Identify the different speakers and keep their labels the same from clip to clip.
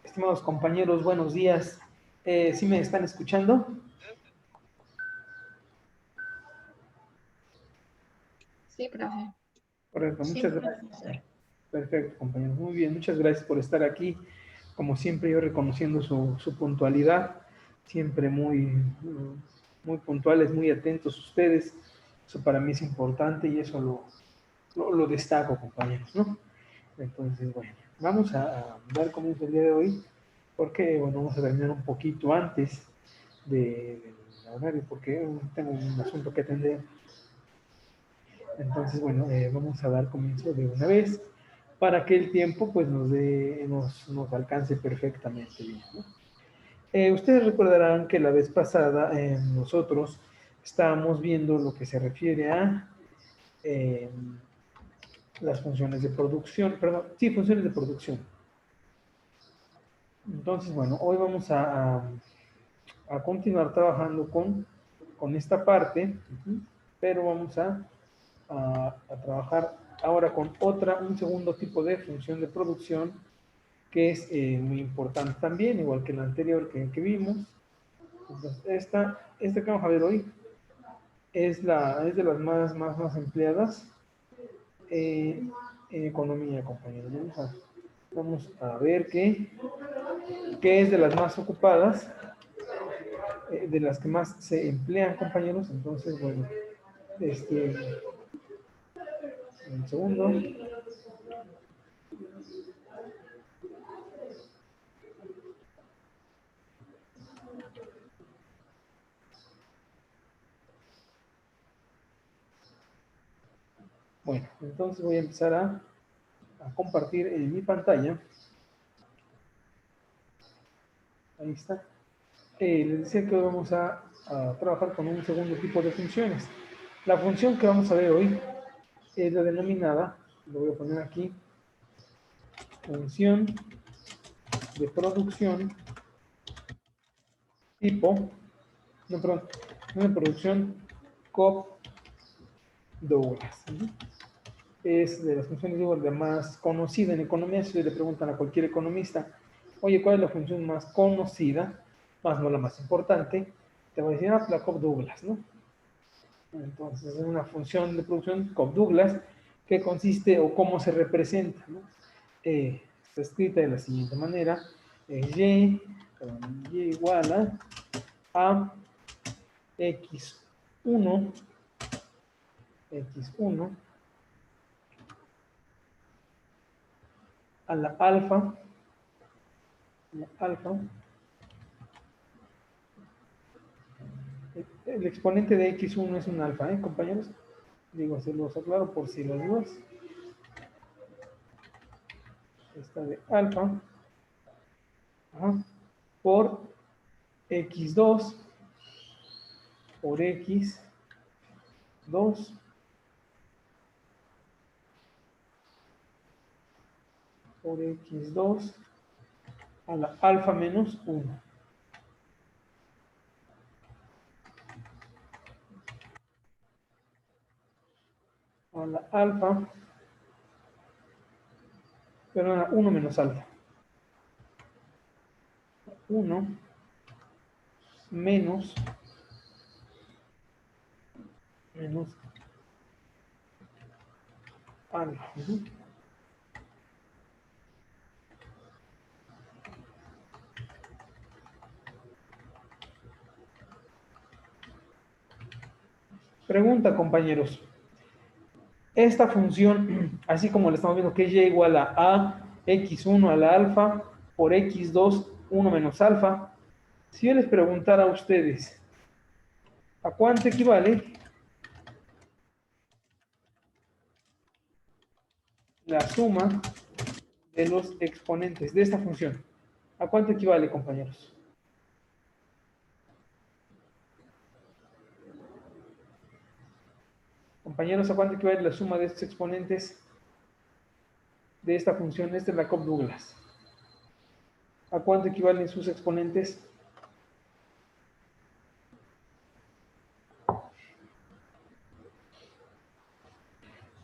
Speaker 1: Estimados compañeros, buenos días. ¿Sí me están escuchando?
Speaker 2: Sí, profe.
Speaker 1: Correcto, muchas gracias. Perfecto, compañeros. Muy bien, muchas gracias por estar aquí. Como siempre, yo reconociendo su puntualidad, siempre muy puntuales, muy atentos ustedes. Eso para mí es importante y eso lo destaco, compañeros, ¿no? Entonces, bueno, vamos a dar comienzo el día de hoy, porque, bueno, vamos a terminar un poquito antes del horario, porque tengo un asunto que atender. Entonces, bueno, vamos a dar comienzo de una vez para que el tiempo pues nos alcance perfectamente bien, ¿no? Ustedes recordarán que la vez pasada nosotros estábamos viendo lo que se refiere a las funciones de producción, perdón, sí, funciones de producción. Entonces, bueno, hoy vamos a continuar trabajando con esta parte, pero vamos a trabajar ahora con un segundo tipo de función de producción que es muy importante también, igual que la anterior que vimos. Entonces, esta que vamos a ver hoy es de las más empleadas en economía, compañeros. Vamos a ver qué es de las más ocupadas, de las que más se emplean, compañeros. Entonces, bueno, un segundo. Bueno, entonces voy a empezar a compartir en mi pantalla. Ahí está. Les decía que hoy vamos a trabajar con un segundo tipo de funciones. La función que vamos a ver hoy es la denominada, lo voy a poner aquí, función de producción tipo, no, perdón, no de producción Cobb-Douglas. Es de las funciones, digo, la más conocida en economía. Si le preguntan a cualquier economista, oye, ¿cuál es la función más conocida? Más no la más importante, te va a decir, la Cobb-Douglas, ¿no? Entonces, es una función de producción Cobb-Douglas que consiste o cómo se representa, ¿no? Está escrita de la siguiente manera: y igual a x1 a la alfa, el exponente de x1 es un alfa, compañeros. Digo, se los aclaro por si las dudas. Esta de alfa por x2 por x2 por x2 a la alfa menos 1. A la alfa, perdón, 1 menos alfa. 1 menos alfa. Pregunta, compañeros. esta función, así como le estamos viendo que es y igual a x1 a la alfa por x2, 1 menos alfa, si yo les preguntara a ustedes, ¿a cuánto equivale la suma de los exponentes de esta función? ¿A cuánto equivale, compañeros? Compañeros, ¿a cuánto equivale la suma de estos exponentes de esta función? Esta es la Cobb-Douglas. ¿A cuánto equivalen sus exponentes?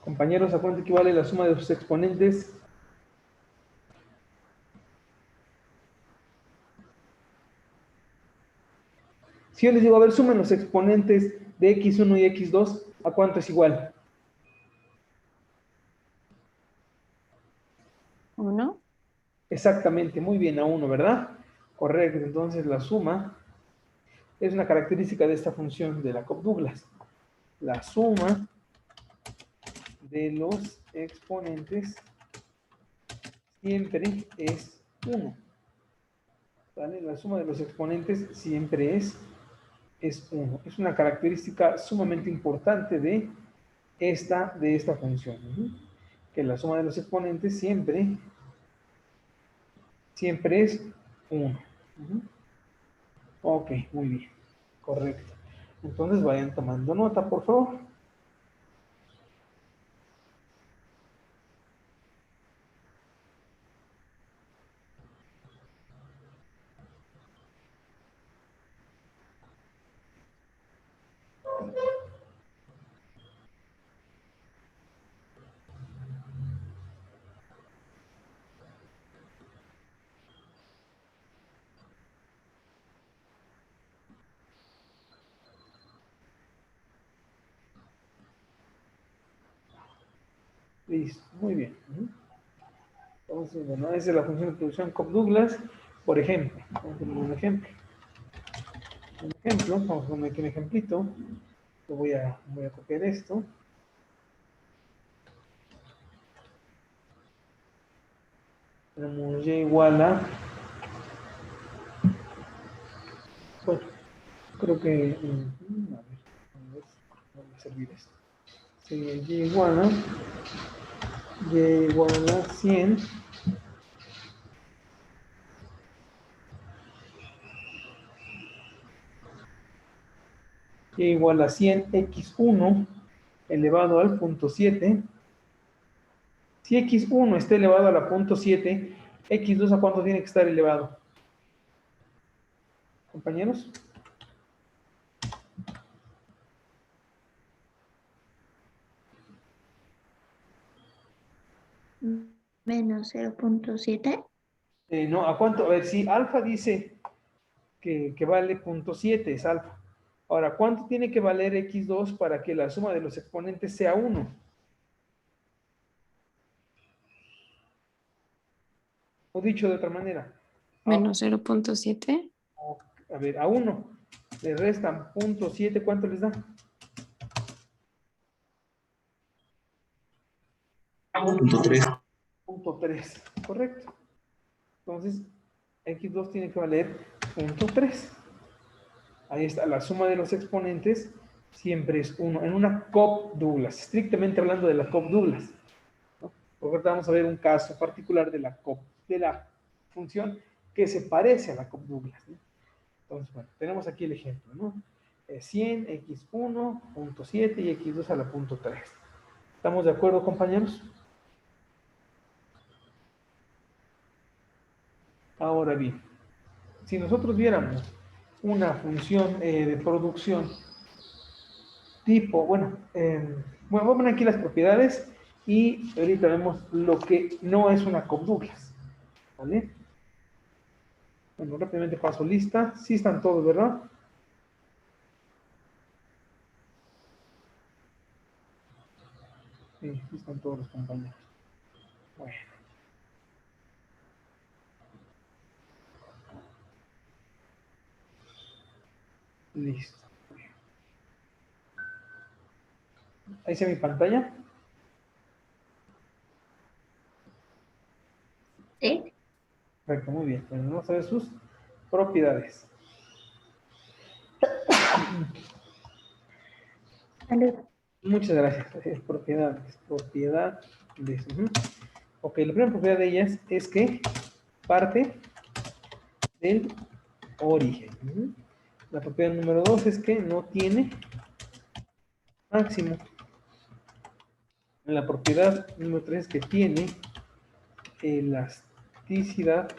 Speaker 1: Compañeros, ¿a cuánto equivale la suma de sus exponentes? Si yo les digo, a ver, sumen los exponentes de x1 y x2, ¿a cuánto es igual?
Speaker 2: 1.
Speaker 1: Exactamente, muy bien, a 1, ¿verdad? Correcto, entonces la suma es una característica de esta función de la Cobb-Douglas. La suma de los exponentes siempre es 1. ¿Vale? La suma de los exponentes siempre es 1. Es una característica sumamente importante de esta función. Que la suma de los exponentes siempre es 1. Ok, muy bien. Correcto. Entonces vayan tomando nota, por favor. Listo, muy bien. Entonces, bueno, esa es la función de producción Cobb-Douglas. Por ejemplo, vamos a poner un ejemplo. Vamos a poner aquí un ejemplito. Voy a copiar esto. Tenemos y igual a... Bueno, creo que... a ver, no va a servir esto. Sería y igual a 100 y igual a 100 x1 elevado al punto 7. Si x1 está elevado a la punto 7, x2 ¿a cuánto tiene que estar elevado? Compañeros.
Speaker 2: Menos 0.7.
Speaker 1: No, ¿a cuánto? A ver, si alfa dice que vale 0.7, es alfa. Ahora, ¿cuánto tiene que valer x2 para que la suma de los exponentes sea 1? O dicho de otra manera,
Speaker 2: Menos 0.7.
Speaker 1: a ver, a 1 le restan 0.7, ¿cuánto les da?
Speaker 3: 0.3.
Speaker 1: 0.3, correcto. Entonces, x2 tiene que valer 0.3. Ahí está, la suma de los exponentes siempre es 1. En una Cobb-Douglas, estrictamente hablando de la Cobb-Douglas. ¿No? Porque ahorita vamos a ver un caso particular de la función que se parece a la Cobb-Douglas. ¿No? Entonces, bueno, tenemos aquí el ejemplo, ¿no? 100, x1, punto 7 y x2 a la punto 3. ¿Estamos de acuerdo, compañeros? Ahora bien, si nosotros viéramos una función de producción tipo, bueno, voy a poner aquí las propiedades y ahorita vemos lo que no es una Cobb-Douglas, ¿vale? Bueno, rápidamente paso lista. Sí están todos, ¿verdad? Sí, sí están todos los compañeros. Bueno. Listo. Ahí se ve mi pantalla.
Speaker 2: Sí.
Speaker 1: Perfecto, muy bien. Bueno, vamos a ver sus propiedades.
Speaker 2: Salud.
Speaker 1: Muchas gracias. Propiedades. Propiedades. Ujú. Ok, la primera propiedad de ellas es que parte del origen. Ujú. La propiedad número 2 es que no tiene máximo. La propiedad número 3 es que tiene elasticidad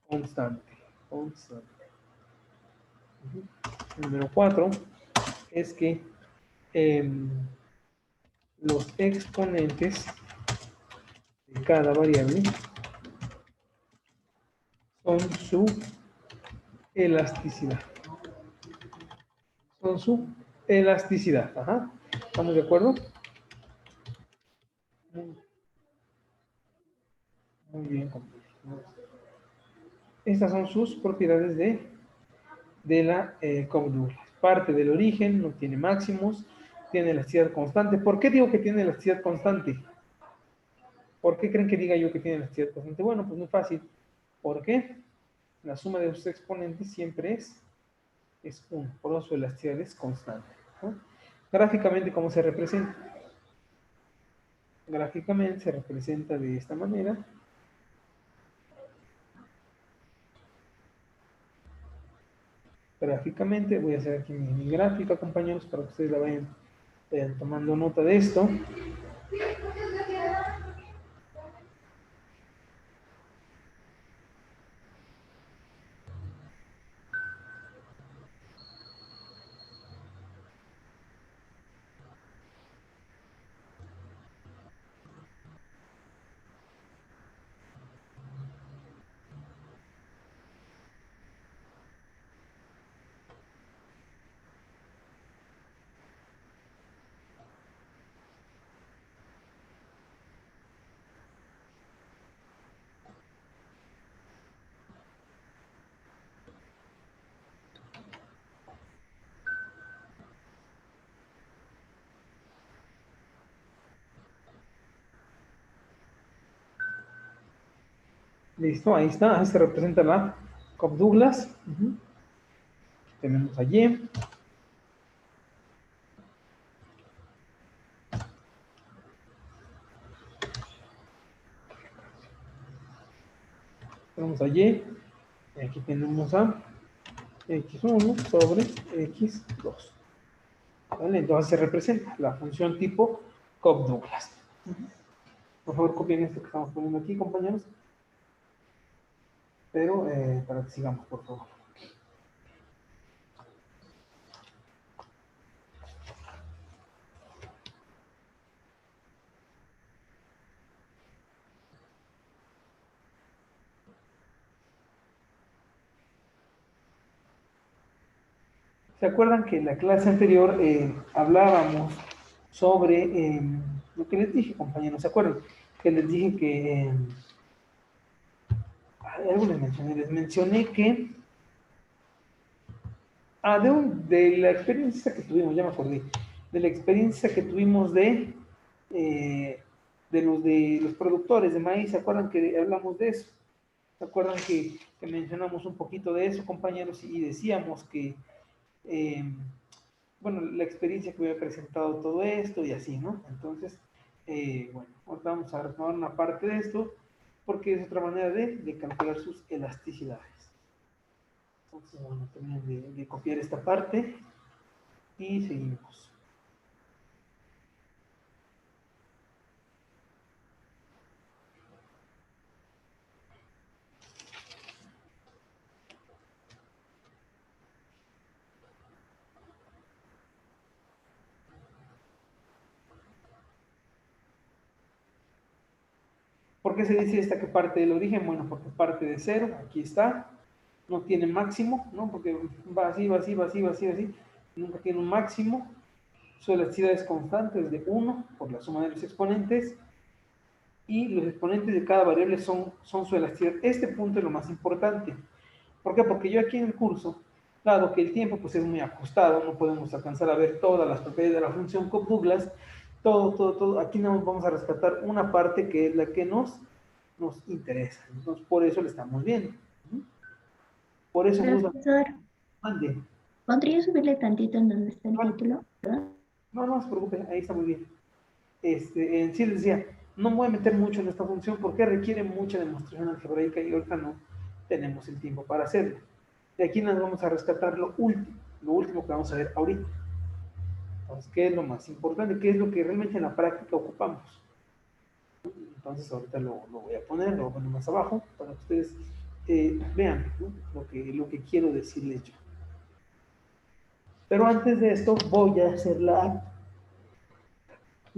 Speaker 1: constante. Constante. Ujú. Número 4 es que los exponentes de cada variable son su elasticidad. Son su elasticidad. Ajá. ¿Estamos de acuerdo? Muy bien. Estas son sus propiedades de la Cobb-Douglas. Parte del origen, no tiene máximos, tiene elasticidad constante. ¿Por qué digo que tiene elasticidad constante? ¿Por qué creen que diga yo que tiene elasticidad constante? Bueno, pues muy fácil. ¿Por qué? La suma de sus exponentes siempre es 1, por eso su elasticidad es constante. ¿No? Gráficamente, ¿cómo se representa? Gráficamente se representa de esta manera. Gráficamente, voy a hacer aquí mi gráfica, compañeros, para que ustedes la vayan tomando nota de esto. Listo, ahí está, ahí se representa la Cobb-Douglas. Tenemos allí. Tenemos allí. Y aquí tenemos a X1 sobre X2. ¿Vale? Entonces se representa la función tipo Cobb-Douglas. Por favor, copien esto que estamos poniendo aquí, compañeros. Pero para que sigamos, por favor. ¿Se acuerdan que en la clase anterior hablábamos sobre lo que les dije, compañeros? ¿Se acuerdan? Que les dije que... algo les mencioné que... de la experiencia que tuvimos, ya me acordé, de la experiencia que tuvimos de los productores de maíz. ¿Se acuerdan que hablamos de eso? ¿Se acuerdan que mencionamos un poquito de eso, compañeros? Y decíamos que... bueno, la experiencia que me había presentado todo esto y así, ¿no? Entonces, bueno, ahora vamos a retomar una parte de esto porque es otra manera de calcular sus elasticidades. Entonces, bueno, terminen de copiar esta parte y seguimos. ¿Por qué se dice esta que parte del origen? Bueno, porque parte de cero, aquí está, no tiene máximo, ¿no? Porque va así, va así, va así, va así, va así, nunca tiene un máximo. Su elasticidad es constante, es de 1 por la suma de los exponentes, y los exponentes de cada variable son su elasticidad. Este punto es lo más importante. ¿Por qué? Porque yo aquí en el curso, dado que el tiempo pues, es muy ajustado, no podemos alcanzar a ver todas las propiedades de la función Cobb-Douglas, todo, aquí nos vamos a rescatar una parte que es la que nos nos interesa. Entonces, por eso lo estamos viendo. Por eso
Speaker 2: Profesor,
Speaker 1: mande.
Speaker 2: ¿podría subirle tantito en donde está el
Speaker 1: Vale.
Speaker 2: título?
Speaker 1: No se preocupe, ahí está muy bien. En sí les decía, no me voy a meter mucho en esta función porque requiere mucha demostración algebraica y ahorita no tenemos el tiempo para hacerlo. Y aquí nos vamos a rescatar lo último que vamos a ver ahorita. Entonces, ¿qué es lo más importante? ¿Qué es lo que realmente en la práctica ocupamos? Entonces, ahorita lo voy a poner, lo voy a poner más abajo para que ustedes vean, ¿no? lo que quiero decirles yo. Pero antes de esto, voy a hacer la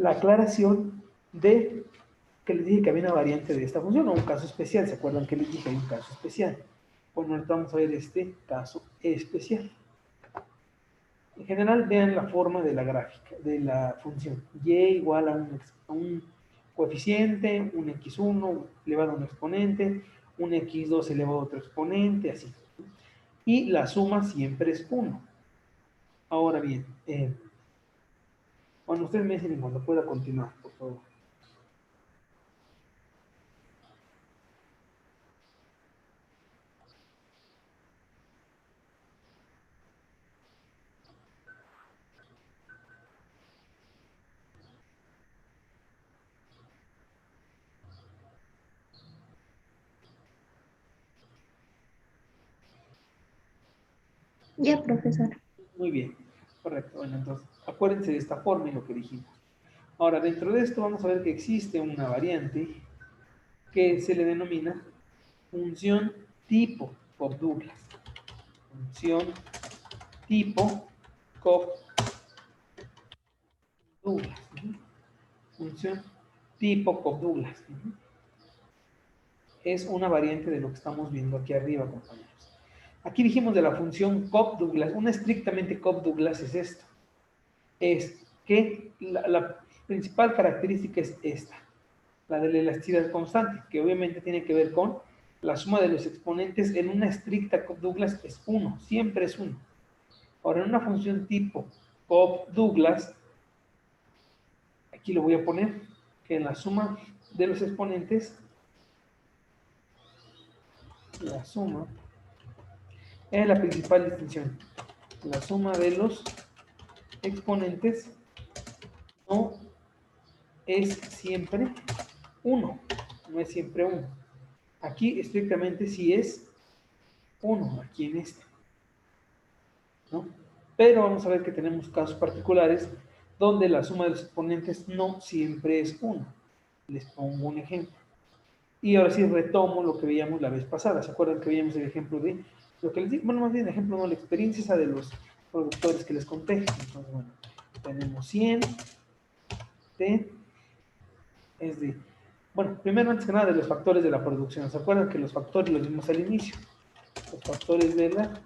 Speaker 1: aclaración de que les dije que había una variante de esta función o un caso especial. ¿Se acuerdan que les dije que hay un caso especial? Bueno, ahorita vamos a ver este caso especial. En general, vean la forma de la gráfica, de la función. Y igual a un coeficiente, un x1 elevado a un exponente, un x2 elevado a otro exponente, así. Y la suma siempre es 1. Ahora bien, bueno, ustedes me dicen cuando pueda continuar, por favor.
Speaker 2: Ya, profesor.
Speaker 1: Muy bien, correcto. Bueno, entonces, acuérdense de esta forma y lo que dijimos. Ahora, dentro de esto vamos a ver que existe una variante que se le denomina función tipo Cobb-Douglas. Función tipo Cobb-Douglas. Función tipo Cobb-Douglas. Es una variante de lo que estamos viendo aquí arriba, compañeros. Aquí dijimos de la función Cobb-Douglas. Una estrictamente Cobb-Douglas es esto. Es que la principal característica es esta, la de la elasticidad constante, que obviamente tiene que ver con la suma de los exponentes en una estricta Cobb-Douglas es 1, siempre es 1. Ahora, en una función tipo Cobb-Douglas, aquí lo voy a poner, que en la suma de los exponentes, la suma es la principal distinción. La suma de los exponentes no es siempre 1, no es siempre 1. Aquí estrictamente sí es 1, aquí en este, ¿no? Pero vamos a ver que tenemos casos particulares donde la suma de los exponentes no siempre es 1. Les pongo un ejemplo. Y ahora sí retomo lo que veíamos la vez pasada. ¿Se acuerdan que veíamos el ejemplo de lo que les digo? Bueno, más bien el ejemplo, no, la experiencia esa de los productores que les conté. Entonces, bueno, tenemos 100 T es de, bueno, primero antes que nada de los factores de la producción. ¿Se acuerdan que los factores los vimos al inicio? Los factores de la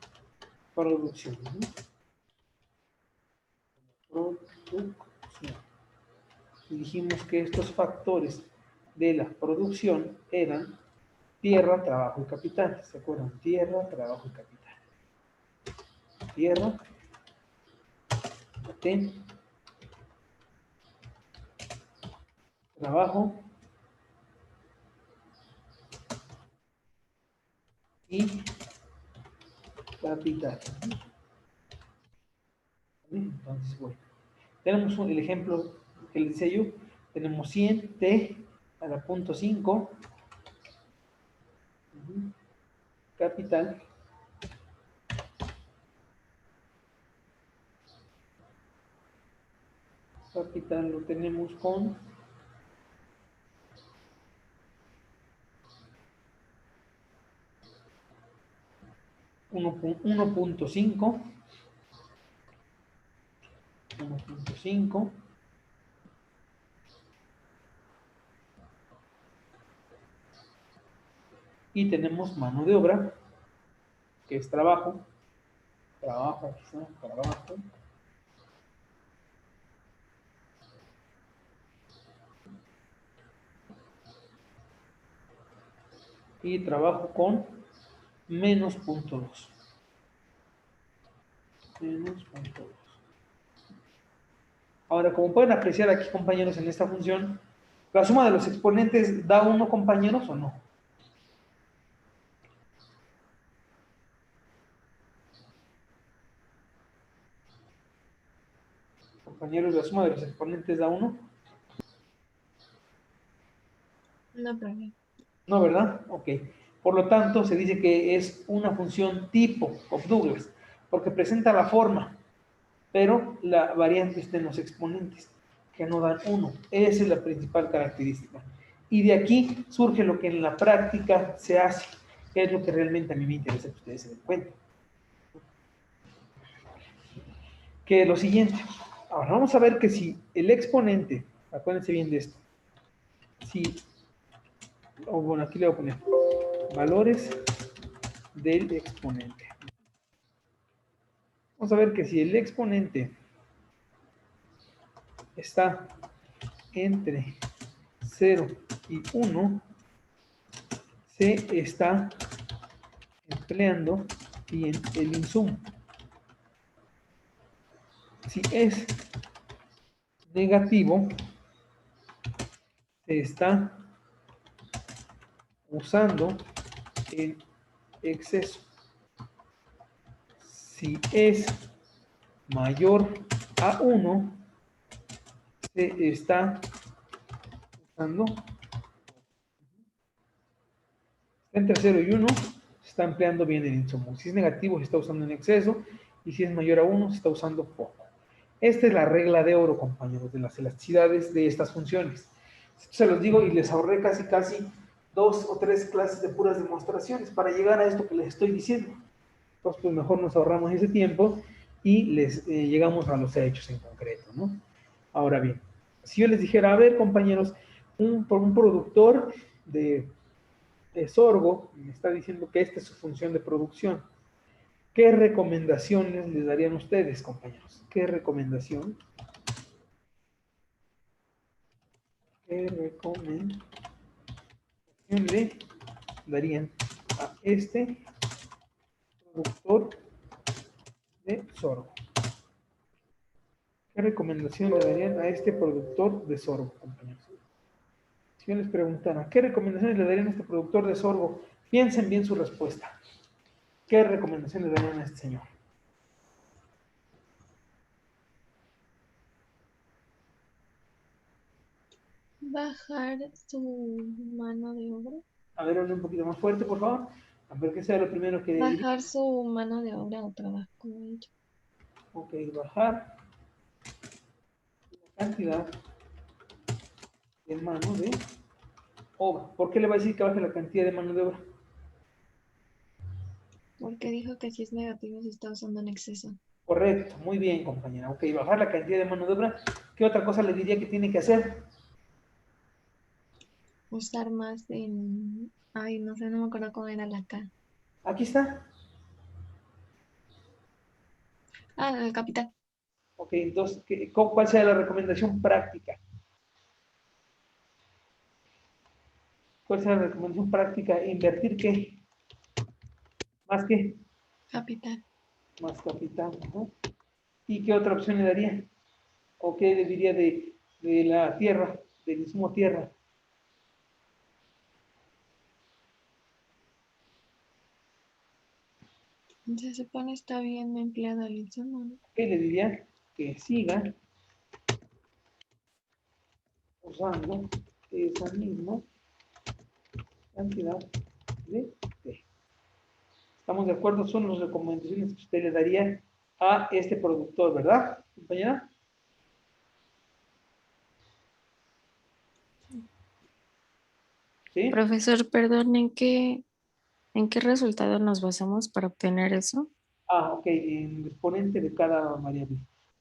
Speaker 1: producción. Producción. Y dijimos que estos factores de la producción eran tierra, trabajo y capital. ¿Se acuerdan? Tierra, trabajo y capital. Tierra, trabajo y capital. Entonces, bueno, tenemos el ejemplo que les decía yo. Tenemos 100 T a la punto 5 capital. Capital lo tenemos con 1.5 y tenemos mano de obra, que es trabajo, trabajo, y trabajo con menos punto 2. Menos punto 2. Ahora, como pueden apreciar aquí, compañeros, en esta función, ¿La suma de los exponentes da 1, compañeros, o no? Compañeros, ¿la suma de los exponentes da 1?
Speaker 4: No, profe.
Speaker 1: No, ¿verdad? Ok. Por lo tanto, se dice que es una función tipo of Douglas, porque presenta la forma, pero la variante está en los exponentes, que no dan 1. Esa es la principal característica. Y de aquí surge lo que en la práctica se hace, que es lo que realmente a mí me interesa que ustedes se den cuenta. Que es lo siguiente. Ahora vamos a ver que si el exponente, acuérdense bien de esto, si, o bueno, aquí le voy a poner valores del exponente. Vamos a ver que si el exponente está entre 0 y 1, se está empleando bien el insumo. Si es negativo, se está usando en exceso. Si es mayor a 1, se está usando entre 0 y 1, se está empleando bien el insumo. Si es negativo, se está usando en exceso, y si es mayor a 1, se está usando poco. Esta es la regla de oro, compañeros, de las elasticidades de estas funciones. Se los digo y les ahorré casi 2 o 3 clases de puras demostraciones para llegar a esto que les estoy diciendo. Entonces, pues mejor nos ahorramos ese tiempo y les llegamos a los hechos en concreto, ¿no? Ahora bien, si yo les dijera, a ver, compañeros, un productor de sorgo me está diciendo que esta es su función de producción, ¿qué recomendaciones les darían ustedes, compañeros? ¿Qué recomendación? ¿Qué recomendación le darían a este productor de sorgo? ¿Qué recomendación le darían a este productor de sorgo, compañeros? Si yo les preguntara, ¿qué recomendaciones le darían a este productor de sorgo? Piensen bien su respuesta. ¿Qué recomendaciones le darían a este señor?
Speaker 4: Bajar su mano de obra.
Speaker 1: A ver, hable un poquito más fuerte, por favor. A ver qué sea lo primero que diría.
Speaker 4: Bajar su mano de obra o trabajo, como he dicho.
Speaker 1: Ok, bajar la cantidad de mano de obra. ¿Por qué le va a decir que baje la cantidad de mano de obra?
Speaker 4: Porque dijo que si es negativo se está usando en exceso.
Speaker 1: Correcto, muy bien, compañera. Ok, bajar la cantidad de mano de obra. ¿Qué otra cosa le diría que tiene que hacer?
Speaker 4: Usar más en... Ay, no sé, no me acuerdo cómo era la K.
Speaker 1: Aquí está.
Speaker 4: Ah, el capital.
Speaker 1: Ok, entonces, ¿cuál sea la recomendación práctica? ¿Cuál sea la recomendación práctica? ¿Invertir qué? ¿Más qué?
Speaker 4: Capital.
Speaker 1: Más capital, ¿no? ¿Y qué otra opción le daría? ¿O qué le diría de la tierra, del insumo tierra?
Speaker 4: Se supone está bien empleado el insumo, ¿no?
Speaker 1: ¿Qué le diría? Que siga usando esa misma cantidad de T. ¿Estamos de acuerdo? Son las recomendaciones que usted le daría a este productor, ¿verdad, compañera? ¿Sí?
Speaker 5: Profesor, perdón, en qué resultado nos basamos para obtener eso?
Speaker 1: Ah, ok, en el exponente de cada variable,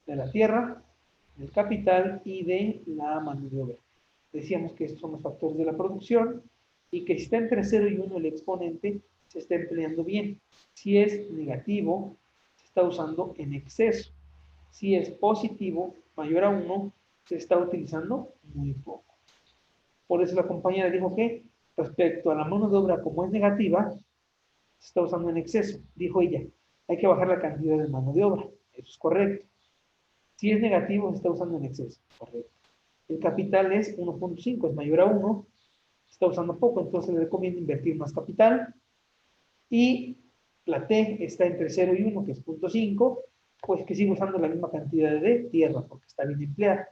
Speaker 1: de la tierra, del capital y de la mano de obra. Decíamos que estos son los factores de la producción y que si está entre 0 y 1 el exponente, se está empleando bien. Si es negativo, se está usando en exceso. Si es positivo, mayor a 1, se está utilizando muy poco. Por eso la compañera dijo que respecto a la mano de obra como es negativa, se está usando en exceso. Dijo ella, hay que bajar la cantidad de mano de obra. Eso es correcto. Si es negativo, se está usando en exceso. Correcto. El capital es 1.5, es mayor a 1. Está usando poco, entonces le recomiendo invertir más capital. Y la T está entre 0 y 1, que es 0.5, pues que sigue usando la misma cantidad de tierra, porque está bien empleada.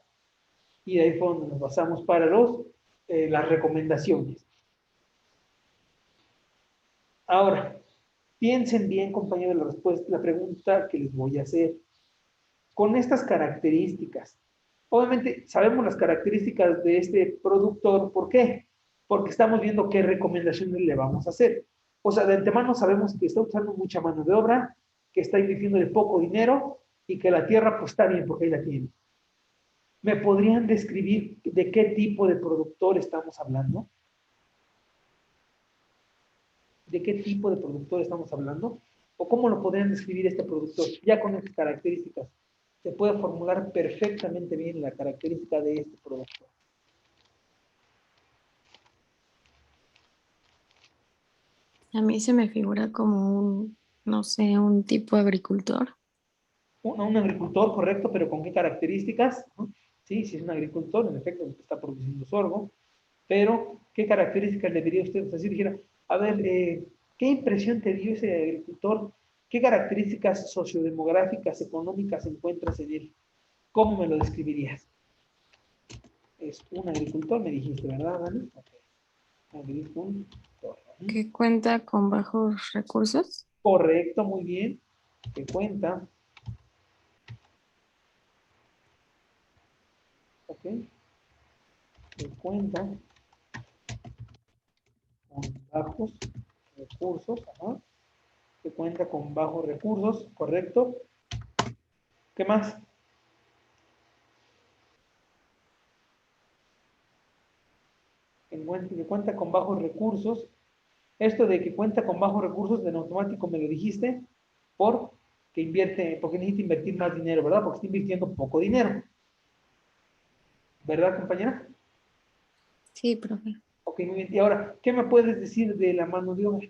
Speaker 1: Y de ahí fue donde nos basamos para las recomendaciones. Ahora, piensen bien, compañeros, la respuesta, la pregunta que les voy a hacer. Con estas características, obviamente sabemos las características de este productor, ¿por qué? Porque estamos viendo qué recomendaciones le vamos a hacer. O sea, de antemano sabemos que está usando mucha mano de obra, que está invirtiendo de poco dinero y que la tierra pues está bien porque ahí la tiene. ¿Me podrían describir de qué tipo de productor estamos hablando? ¿De qué tipo de productor estamos hablando? ¿O cómo lo podrían describir este productor? Ya con estas características, se puede formular perfectamente bien la característica de este productor.
Speaker 5: A mí se me figura como un, no sé, un tipo de agricultor.
Speaker 1: Un agricultor, correcto, pero ¿con qué características? ¿No? Sí, sí es un agricultor, en efecto, está produciendo sorgo, pero ¿qué características le diría usted? Si dijera, a ver, ¿qué impresión te dio ese agricultor? ¿Qué características sociodemográficas, económicas encuentras en él? ¿Cómo me lo describirías? Es un agricultor, me dijiste, ¿verdad, Dani? Okay. Agricultor.
Speaker 5: Que cuenta con bajos recursos.
Speaker 1: Correcto, muy bien. Que cuenta. Ok. Que cuenta con bajos recursos. Ajá. Que cuenta con bajos recursos, correcto. ¿Qué más? Que cuenta con bajos recursos. Esto de que cuenta con bajos recursos, de automático me lo dijiste, porque necesita invertir más dinero, ¿verdad? Porque está invirtiendo poco dinero. ¿Verdad, compañera?
Speaker 5: Sí, profe.
Speaker 1: Ok, muy bien. Y ahora, ¿qué me puedes decir de la mano de obra?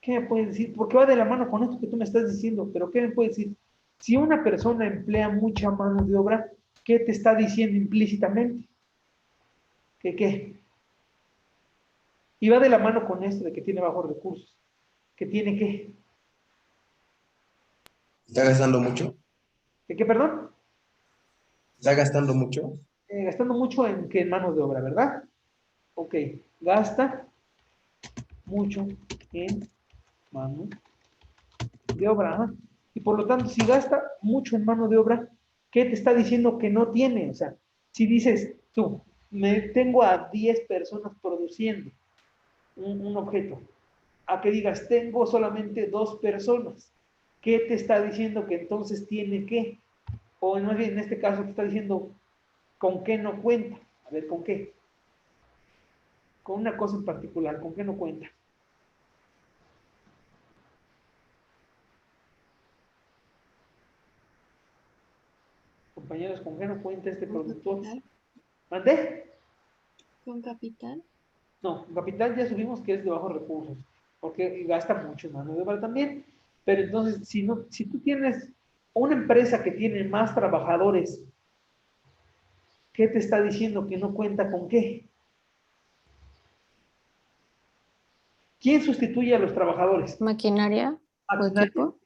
Speaker 1: ¿Qué me puedes decir? Porque va de la mano con esto que tú me estás diciendo, pero ¿qué me puedes decir? Si una persona emplea mucha mano de obra, ¿qué te está diciendo implícitamente? ¿Qué qué? Y va de la mano con esto de que tiene bajos recursos. ¿Que tiene qué?
Speaker 3: ¿Está gastando mucho?
Speaker 1: ¿De qué, perdón?
Speaker 3: ¿Está gastando mucho?
Speaker 1: Gastando mucho en mano de obra, ¿verdad? Ok, gasta mucho en mano de obra. Ajá. Y por lo tanto, si gasta mucho en mano de obra, ¿qué te está diciendo que no tiene? O sea, si dices tú, tengo a 10 personas produciendo un objeto, a que digas, tengo solamente 2 personas, ¿qué te está diciendo que entonces tiene qué? O más bien, en este caso, te está diciendo, ¿con qué no cuenta? A ver, ¿con qué? Con una cosa en particular, ¿con qué no cuenta? Compañeros, ¿con qué no cuenta este
Speaker 4: ¿Con
Speaker 1: productor?
Speaker 4: capital?
Speaker 1: ¿Mandé?
Speaker 4: ¿Con capital?
Speaker 1: No, capital ya subimos que es de bajos recursos, porque gasta mucho en mano de obra también. Pero entonces, si tú tienes una empresa que tiene más trabajadores, ¿qué te está diciendo que no cuenta con qué? ¿Quién sustituye a los trabajadores?
Speaker 5: Maquinaria o
Speaker 1: Maquinaria.
Speaker 5: equipo.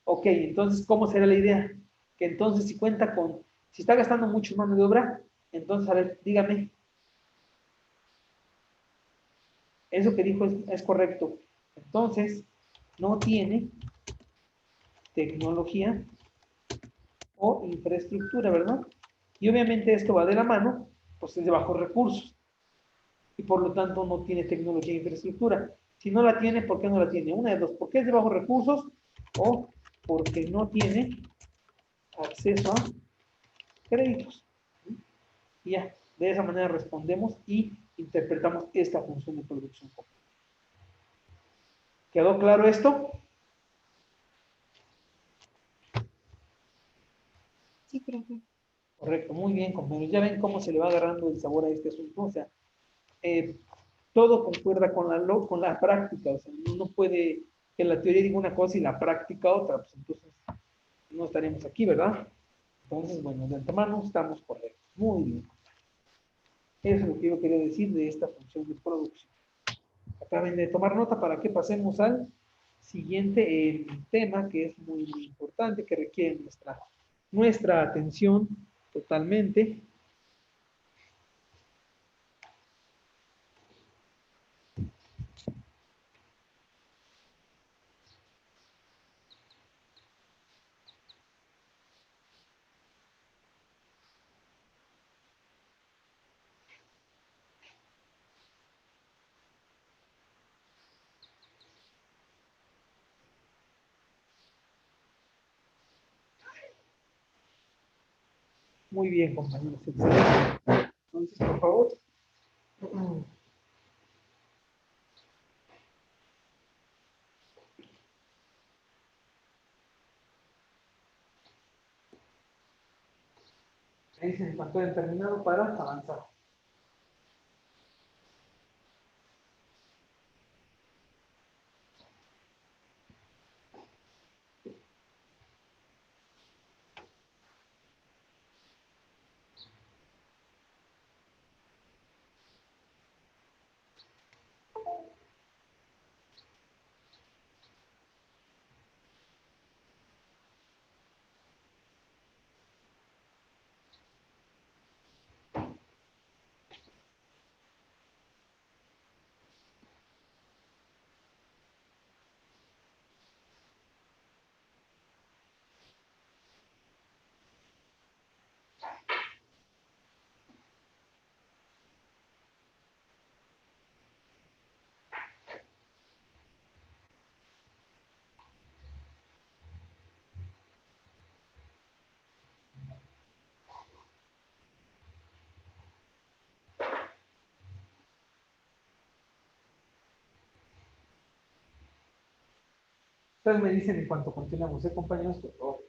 Speaker 1: Ok, entonces, ¿cómo será la idea? Que entonces, si está gastando mucho en mano de obra, entonces, a ver, dígame, eso que dijo es correcto. Entonces, no tiene tecnología o infraestructura, ¿verdad? Y obviamente esto va de la mano, pues es de bajos recursos y por lo tanto no tiene tecnología e infraestructura. Si no la tiene, ¿por qué no la tiene? Una de dos, porque es de bajos recursos o porque no tiene acceso a créditos. Y ya, de esa manera respondemos y interpretamos esta función de producción. ¿Quedó claro esto?
Speaker 4: Sí, profe.
Speaker 1: Correcto, muy bien, compañeros. Ya ven cómo se le va agarrando el sabor a este asunto. O sea, eh, todo concuerda con la práctica. O sea, no puede que la teoría diga una cosa y la práctica otra. Pues entonces no estaríamos aquí, ¿verdad? Entonces, bueno, de antemano estamos correctos. Muy bien. Eso es lo que yo quería decir de esta función de producción. Acaben de tomar nota para que pasemos al siguiente tema que es muy importante, que requiere nuestra atención totalmente. Muy bien, compañeros. Excelente. Entonces, por favor. Me dicen cuánto han terminado para avanzar. Ustedes me dicen en cuanto continuamos, compañeros, por favor.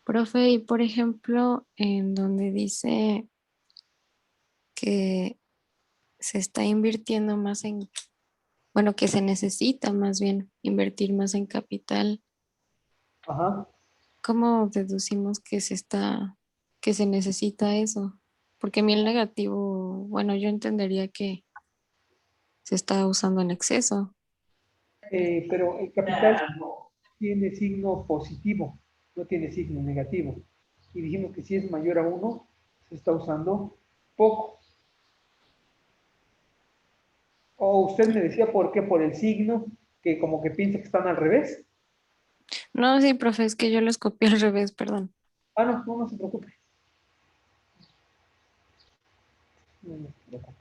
Speaker 5: Profe, y por ejemplo, en donde dice que se está invirtiendo más en, bueno, que se necesita más bien invertir más en capital,
Speaker 1: Ajá.
Speaker 5: ¿cómo deducimos que se necesita eso? Porque a mí el negativo, bueno, yo entendería que se está usando en exceso.
Speaker 1: Pero el capital tiene signo positivo, no tiene signo negativo. Y dijimos que si es mayor a 1, se está usando poco. O usted me decía por qué, por el signo, que como que piensa que están al revés.
Speaker 5: No, sí, profe, es que yo los copié al revés, perdón.
Speaker 1: Ah, no, no, no se preocupe. No, no se preocupe.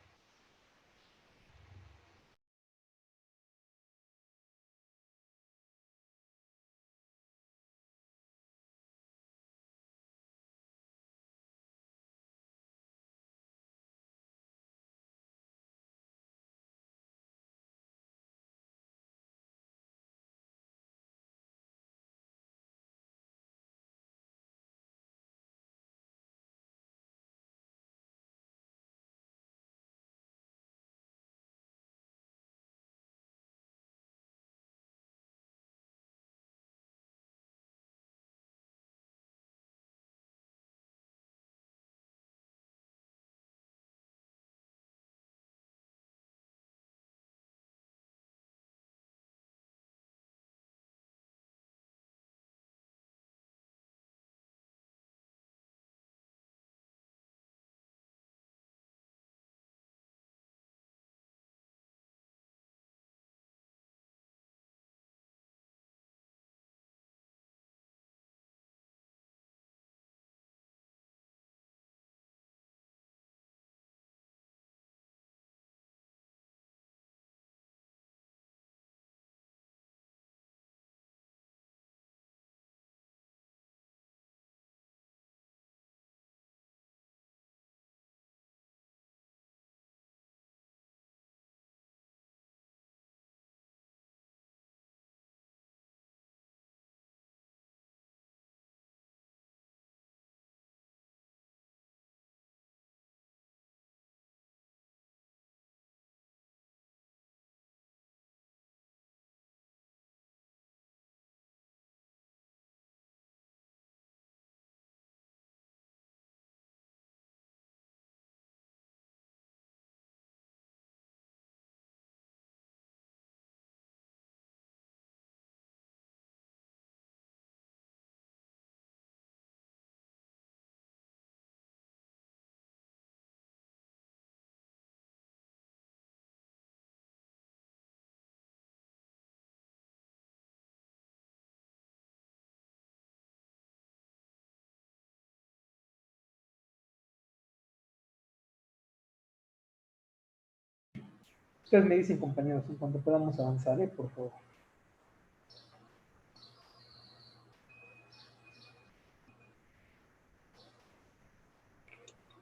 Speaker 1: Ustedes me dicen, compañeros, en cuanto podamos avanzar, por favor.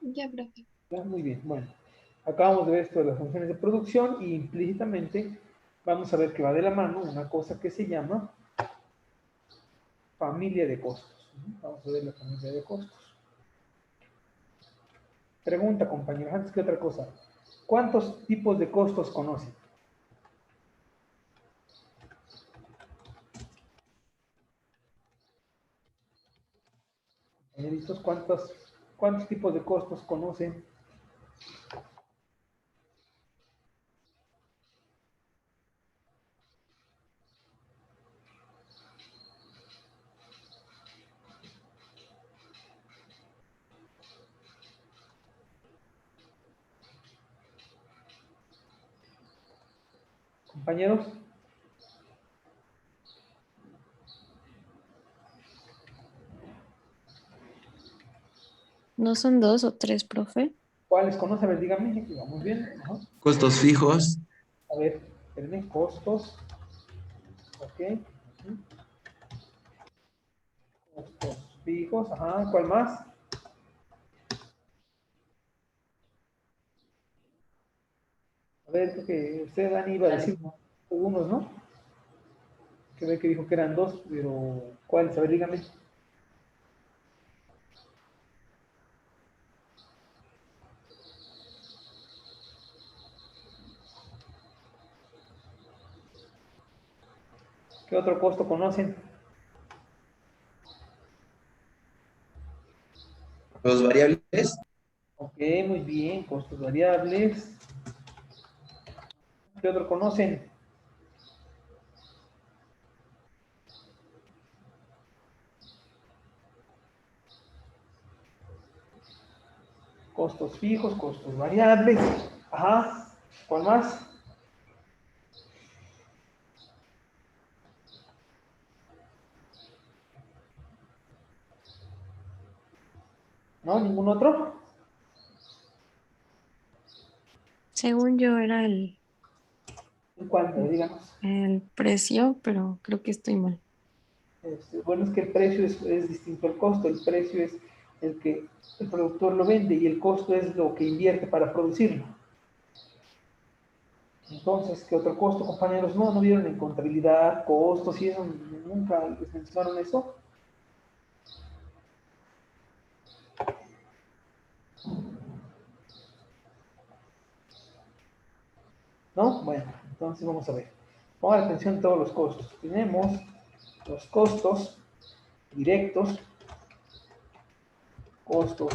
Speaker 4: Ya, profe.
Speaker 1: Ya, muy bien, bueno. Acabamos de ver esto de las funciones de producción y implícitamente vamos a ver que va de la mano una cosa que se llama familia de costos. Vamos a ver la familia de costos. Pregunta, compañeros, antes que otra cosa. ¿Cuántos tipos de costos conocen? Compañeritos, ¿cuántos tipos de costos conocen? Compañeros,
Speaker 5: ¿No son 2 o 3, profe?
Speaker 1: ¿cuáles conocen? A ver, díganme, vamos bien. Ajá.
Speaker 3: Costos fijos,
Speaker 1: A ver, espérenme, costos. Ok. Ujú. Costos fijos, ajá. ¿Cuál más? A ver, creo que usted, Dani, iba a decir algunos, ¿no? Que ve que dijo que eran 2, pero ¿cuáles? A ver, dígame. ¿Qué otro costo conocen?
Speaker 3: los variables,
Speaker 1: Ok, muy bien, costos variables. ¿Qué otro conocen? Costos fijos, costos variables. Ajá. ¿Cuál más? ¿No? ¿Ningún otro?
Speaker 5: Según yo era
Speaker 1: ¿En cuánto? Díganos.
Speaker 5: el precio, pero creo que estoy mal.
Speaker 1: Bueno, es que el precio es distinto al costo. El precio es el que el productor lo vende y el costo es lo que invierte para producirlo. Entonces, ¿qué otro costo, compañeros? No vieron en contabilidad, costos y eso, nunca les mencionaron eso. ¿No? Bueno, entonces vamos a ver. Pongan atención a todos los costos. Tenemos los costos directos, costos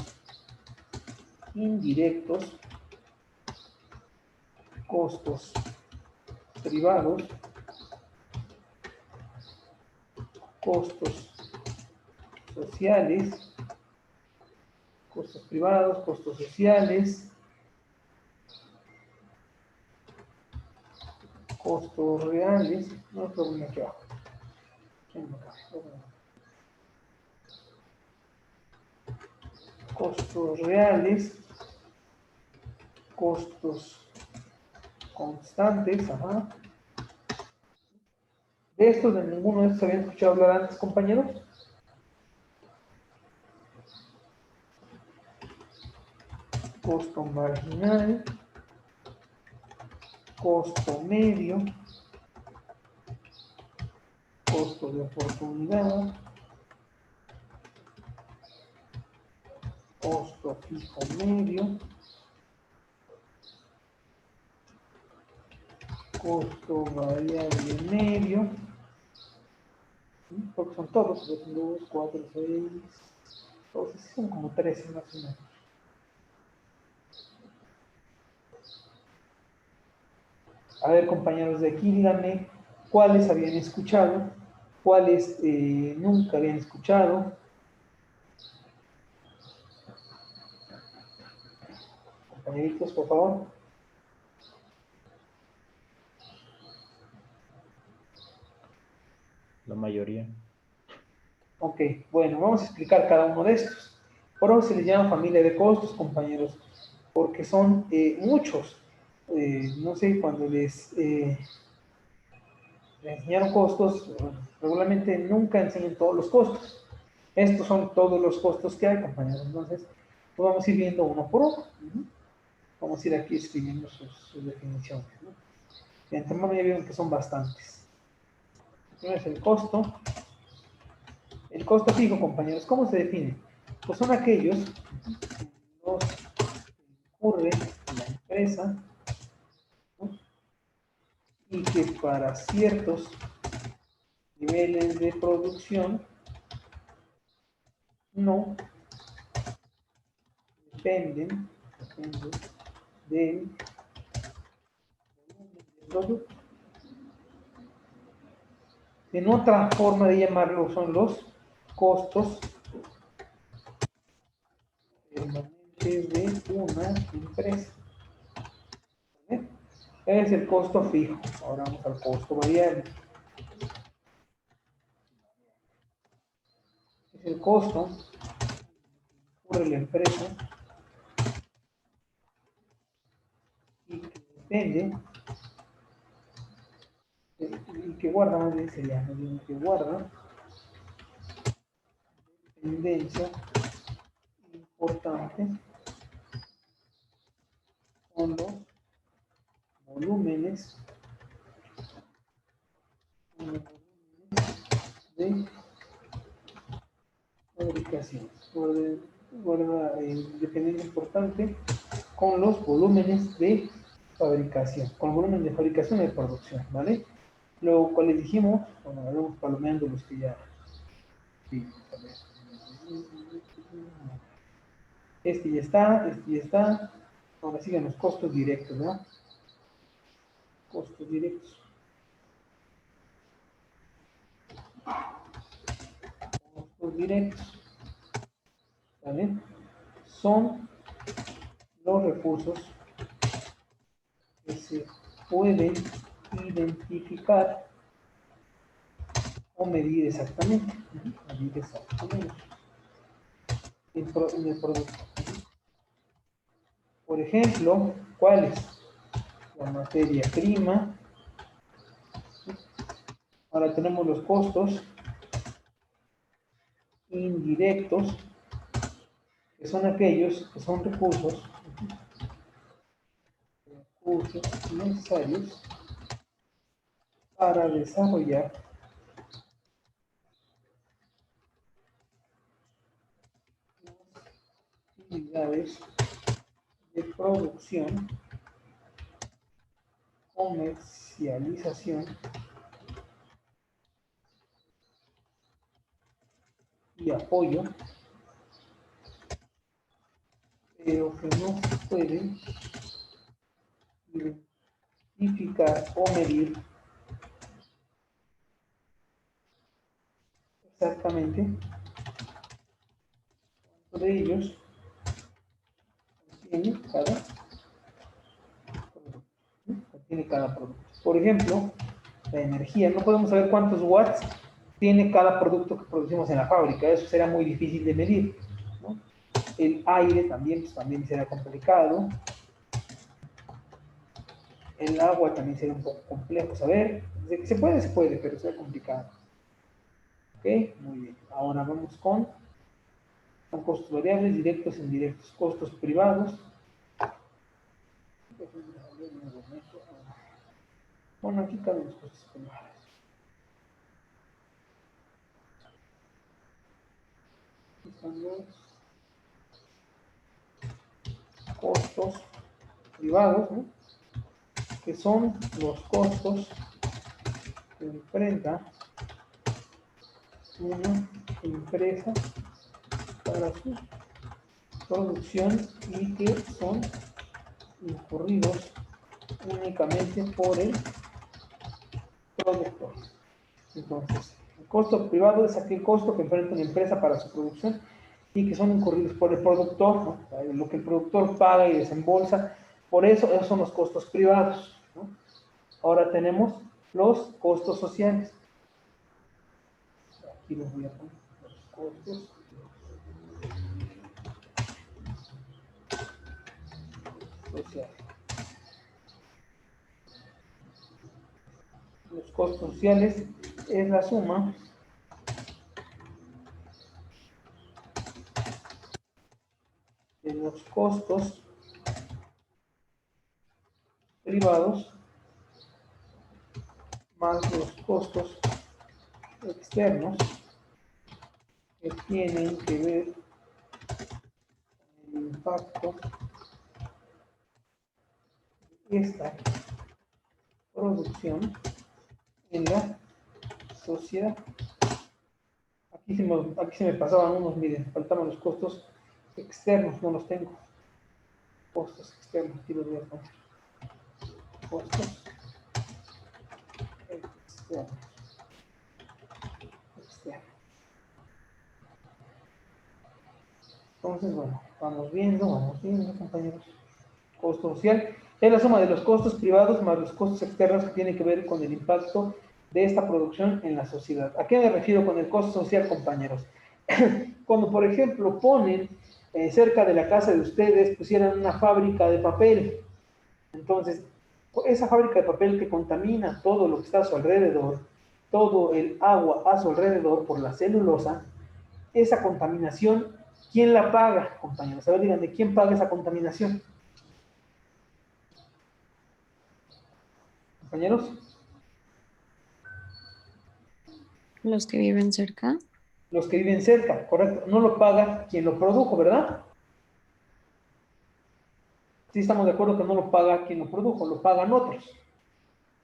Speaker 1: indirectos, costos privados, costos sociales, costos privados, costos sociales, costos reales, no problema aquí abajo. Costos reales, costos constantes, ajá. De estos, de ninguno de estos habían escuchado hablar antes, compañeros. Costo marginal, costo medio, costo de oportunidad, costo fijo medio, costo variable medio, ¿sí? Porque son todos, 2, 4, 6, todos son como 13 más o menos. A ver, compañeros de aquí, díganme cuáles habían escuchado, cuáles nunca habían escuchado. Compañeritos, por favor.
Speaker 6: La mayoría.
Speaker 1: Ok, bueno, vamos a explicar cada uno de estos. Por eso se les llama familia de costos, compañeros, porque son muchos. no sé, cuando les enseñaron costos, regularmente nunca enseñan todos los costos. Estos son todos los costos que hay, compañeros. Entonces, pues vamos a ir viendo uno por uno. Vamos a ir aquí escribiendo sus definiciones, ¿no? De antemano ya vieron que son bastantes. Primero es el costo. El costo fijo, compañeros, ¿cómo se define? Pues son aquellos que los incurre la empresa, ¿no? Y que para ciertos niveles de producción no dependen del producto. En otra forma de llamarlo son los costos permanentes de una empresa. ¿Vale? Es el costo fijo. Ahora vamos al costo variable. Es el costo que incurre la empresa y que depende y que guarda, más bien sería, más bien que guarda dependencia importante con los volúmenes de fabricación. Guarda dependencia importante con los volúmenes de fabricación, con el volumen de fabricación y de producción, ¿vale? Lo cual les dijimos, bueno, vamos palomeando los que ya. Sí, a ver. Este ya está, este ya está. Ahora siguen los costos directos, ¿no? Costos directos. Costos directos, ¿vale? Son los recursos que se pueden identificar o medir exactamente. Medir exactamente en el producto. Por ejemplo, ¿cuáles? La materia prima. Ahora tenemos los costos indirectos, que son aquellos que son recursos necesarios para desarrollar actividades de producción, comercialización y apoyo, pero que no se pueden identificar o medir exactamente cuántos de ellos contiene cada producto. Por ejemplo, la energía, no podemos saber cuántos watts tiene cada producto que producimos en la fábrica, eso será muy difícil de medir, ¿no? El aire también, pues, también será complicado. El agua también será un poco complejo saber. Se puede, pero será complicado. Ok, muy bien. Ahora vamos con costos variables, directos e indirectos. Costos privados. Bueno, aquí caben los costos privados. Aquí están los costos privados, ¿no? Que son los costos que enfrenta una empresa para su producción y que son incurridos únicamente por el productor. Entonces, el costo privado es aquel costo que enfrenta una empresa para su producción y que son incurridos por el productor, ¿no? Lo que el productor paga y desembolsa. Por eso, esos son los costos privados, ¿no? Ahora tenemos los costos sociales. Aquí los voy a poner, los costos sociales. Los costos sociales es la suma de los costos privados más los costos externos que tienen que ver con el impacto de esta producción en la sociedad. Aquí se me pasaban unos, miren, faltaban los costos externos, no los tengo. Costos externos, aquí los voy a poner. Costos externos. Entonces, bueno, vamos viendo, compañeros. Costo social es la suma de los costos privados más los costos externos que tienen que ver con el impacto de esta producción en la sociedad. ¿A qué me refiero con el costo social, compañeros? Cuando, por ejemplo, ponen cerca de la casa de ustedes, pusieran una fábrica de papel. Entonces, esa fábrica de papel que contamina todo lo que está a su alrededor, todo el agua a su alrededor por la celulosa, esa contaminación, ¿quién la paga, compañeros? A ver, díganme, ¿quién paga esa contaminación? Compañeros.
Speaker 5: Los que viven cerca.
Speaker 1: Los que viven cerca, correcto. No lo paga quien lo produjo, ¿verdad? Sí estamos de acuerdo que no lo paga quien lo produjo, lo pagan otros.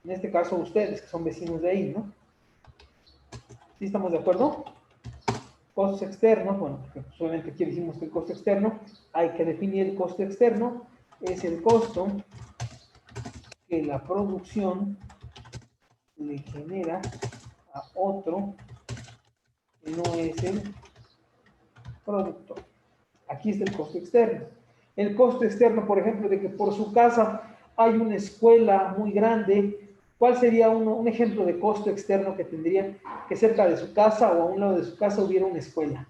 Speaker 1: En este caso ustedes, que son vecinos de ahí, ¿no? ¿Sí estamos de acuerdo? Costos externos, bueno, porque solamente aquí dijimos que el costo externo, hay que definir el costo externo, es el costo que la producción le genera a otro que no es el productor. Aquí está el costo externo. El costo externo, por ejemplo, de que por su casa hay una escuela muy grande. ¿Cuál sería un ejemplo de costo externo que tendría que cerca de su casa o a un lado de su casa hubiera una escuela?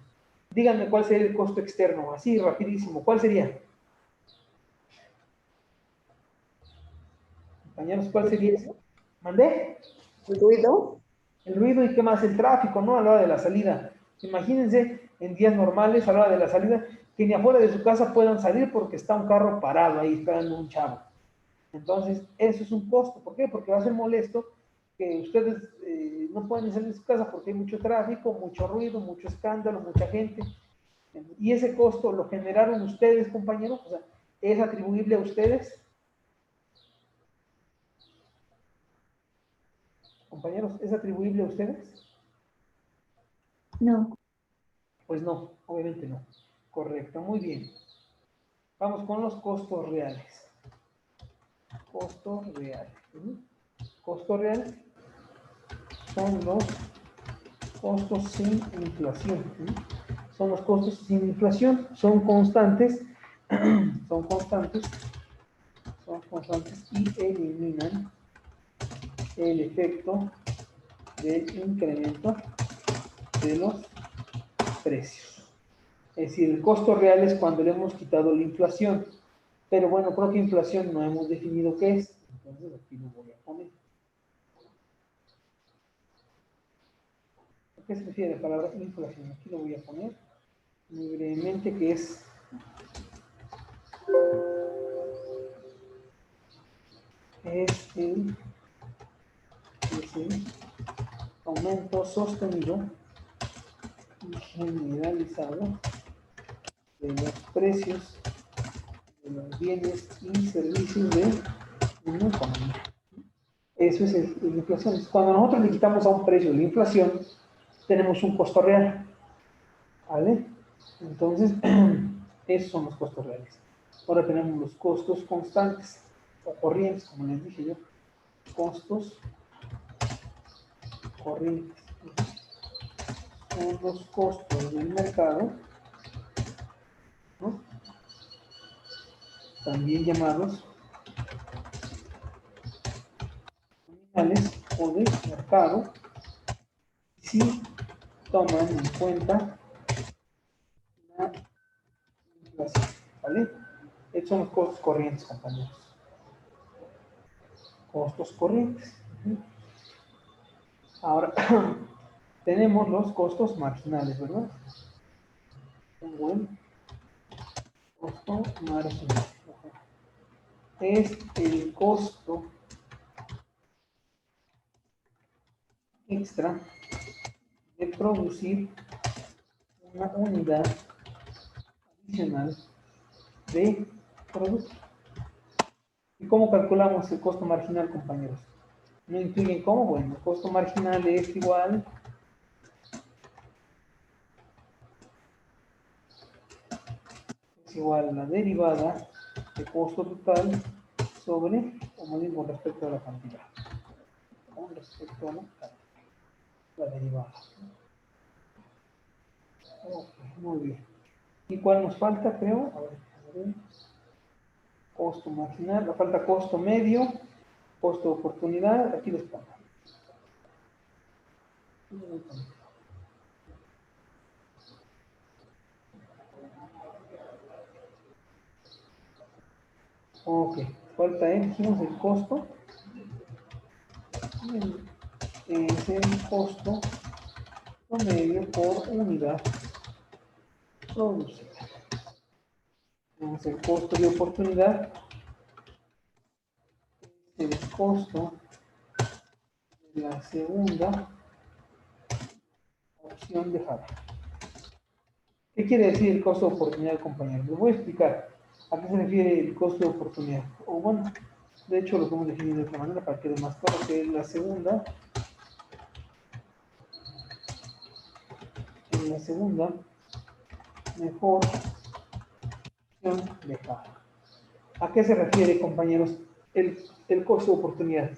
Speaker 1: Díganme cuál sería el costo externo, así rapidísimo. ¿Cuál sería? Compañeros, ¿cuál sería eso? ¿Mandé?
Speaker 6: ¿El ruido?
Speaker 1: El ruido y qué más, el tráfico, ¿no? A la hora de la salida. Imagínense en días normales, a la hora de la salida, que ni afuera de su casa puedan salir porque está un carro parado ahí esperando un chavo. Entonces, eso es un costo. ¿Por qué? Porque va a ser molesto que ustedes no puedan salir de su casa porque hay mucho tráfico, mucho ruido, mucho escándalo, mucha gente. Y ese costo lo generaron ustedes, compañeros. O sea, ¿es atribuible a ustedes? Compañeros, ¿es atribuible a ustedes?
Speaker 2: No.
Speaker 1: Pues no, obviamente no. Correcto, muy bien. Vamos con los costos reales. Costo real. Costo real son los costos sin inflación. Son los costos sin inflación. Son constantes. Son constantes. Son constantes y eliminan el efecto del incremento de los precios. Es decir, el costo real es cuando le hemos quitado la inflación. Pero bueno, creo que inflación no hemos definido qué es. Entonces aquí lo voy a poner. ¿A qué se refiere la palabra inflación? Aquí lo voy a poner muy brevemente, que es el aumento sostenido y generalizado de los precios de los bienes y servicios de una economía. Eso es la inflación. Cuando nosotros le quitamos a un precio la inflación, tenemos un costo real. ¿Vale? Entonces, esos son los costos reales. Ahora tenemos los costos constantes o corrientes, como les dije yo. Costos corrientes. Son los costos del mercado, ¿no? También llamados nominales o de mercado, si toman en cuenta la inflación, ¿vale? Estos son los costos corrientes, compañeros. Costos corrientes. Ahora, tenemos los costos marginales, ¿verdad? Un buen costo marginal. Es el costo extra de producir una unidad adicional de producto. ¿Y cómo calculamos el costo marginal, compañeros? ¿No incluyen cómo? Bueno, el costo marginal es igual a la derivada de costo total sobre, como digo, con respecto a la cantidad. Con respecto a la derivada. Ok, muy bien. ¿Y cuál nos falta, creo? A ver. Costo marginal, nos falta costo medio, costo de oportunidad, aquí les pongo. Ok, falta dijimos el costo. Es el costo promedio por unidad producida. Tenemos el costo de oportunidad, el costo de la segunda opción de Java. ¿Qué quiere decir el costo de oportunidad, compañeros? Les voy a explicar a qué se refiere el costo de oportunidad. O bueno, de hecho lo podemos definir de otra manera para que quede más claro, que es la segunda mejor opción de Java. ¿A qué se refiere, compañeros, el costo de oportunidad?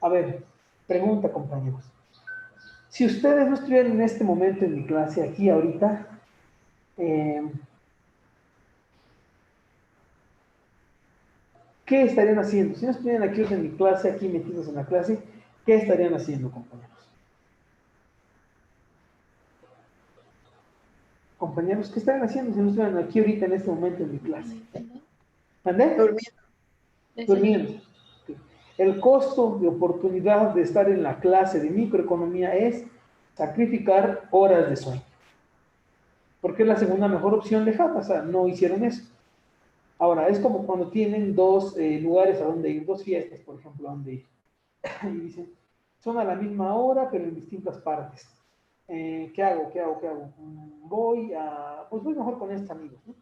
Speaker 1: A ver, pregunta, compañeros. Si ustedes no estuvieran en este momento en mi clase, aquí ahorita, ¿qué estarían haciendo? Si no estuvieran aquí en mi clase, aquí metidos en la clase, ¿qué estarían haciendo, compañeros? Compañeros, ¿qué estarían haciendo si no estuvieran aquí ahorita en este momento en mi clase? ¿Mandé?
Speaker 4: Durmiendo.
Speaker 1: Durmiendo. El costo de oportunidad de estar en la clase de microeconomía es sacrificar horas de sueño. Porque es la segunda mejor opción de Java, o sea, no hicieron eso. Ahora, es como cuando tienen dos lugares a donde ir, dos fiestas, por ejemplo, a donde ir. Y dicen, son a la misma hora, pero en distintas partes. ¿Qué hago? Pues voy mejor con estos amigos, ¿no?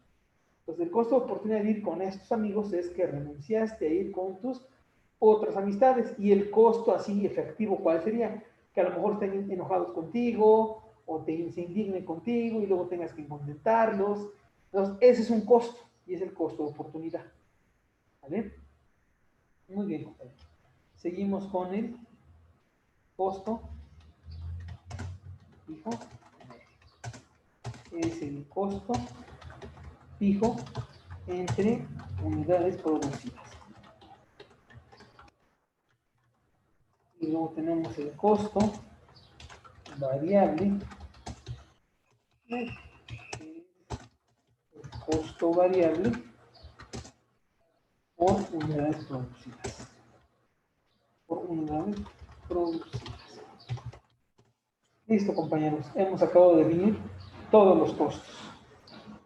Speaker 1: Entonces, el costo de oportunidad de ir con estos amigos es que renunciaste a ir con tus otras amistades. Y el costo así efectivo, ¿cuál sería? Que a lo mejor estén enojados contigo o se indignen contigo y luego tengas que contentarlos. Entonces, ese es un costo y es el costo de oportunidad. ¿Vale? Muy bien, compañeros. Seguimos con el costo fijo. Es el costo fijo entre unidades producidas. Y luego tenemos el costo variable. El costo variable por unidades producidas. Por unidades producidas. Listo, compañeros. Hemos acabado de definir todos los costos.